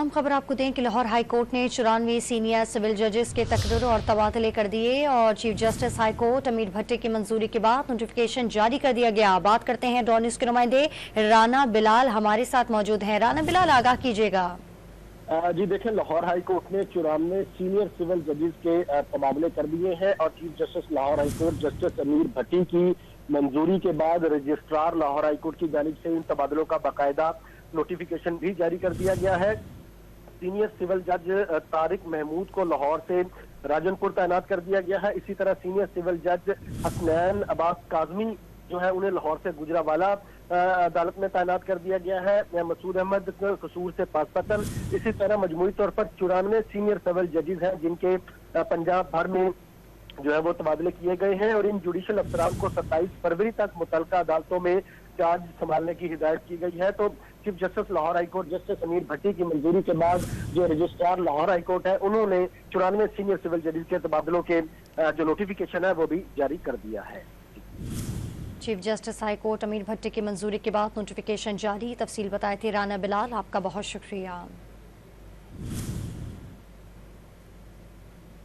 अहम खबर आपको दें कि लाहौर हाई कोर्ट ने 94 सीनियर सिविल जजेस के तकर्रुर और तबादले कर दिए और चीफ जस्टिस हाई कोर्ट अमीर भट्टी की मंजूरी के बाद नोटिफिकेशन जारी कर दिया गया। बात करते हैं डॉन न्यूज़ के नुमाइंदे राना बिलाल हमारे साथ मौजूद हैं। राना बिलाल, आगाह कीजिएगा। जी देखें, लाहौर हाई कोर्ट ने 94 सीनियर सिविल जजेस के तबादले कर दिए हैं और chief justice Lahore high court justice अमीर भट्टी की मंजूरी के बाद रजिस्ट्रार लाहौर हाई कोर्ट की जानिब से इन तबादलों का बाकायदा नोटिफिकेशन भी जारी कर दिया गया है। सीनियर सिविल जज तारिक महमूद को लाहौर से राजनपुर तैनात कर दिया गया है। इसी तरह सीनियर सिविल जज हसनैन अब्बास काजमी जो है उन्हें लाहौर से गुजरावाला अदालत में तैनात कर दिया गया है। मसूद अहमद कसूर से पासपतन। इसी तरह मजमूई तौर पर 94 सीनियर सिविल जजेस हैं जिनके पंजाब भर में जो है वो तबादले किए गए हैं और इन जुडिशल अफसरान को 27 फरवरी तक मुतल्लिका अदालतों में चार्ज संभालने की हिदायत की गई है। तो chief justice Lahore high court justice अमीर भट्टी की मंजूरी के बाद जो रजिस्ट्रार लाहौर हाई कोर्ट है उन्होंने 94 सीनियर सिविल जजेस के तबादलों के जो नोटिफिकेशन है वो भी जारी कर दिया है। चीफ जस्टिस हाई कोर्ट अमीर भट्टी की मंजूरी के बाद नोटिफिकेशन जारी। तफसील बताए थे राना बिलाल, आपका बहुत शुक्रिया।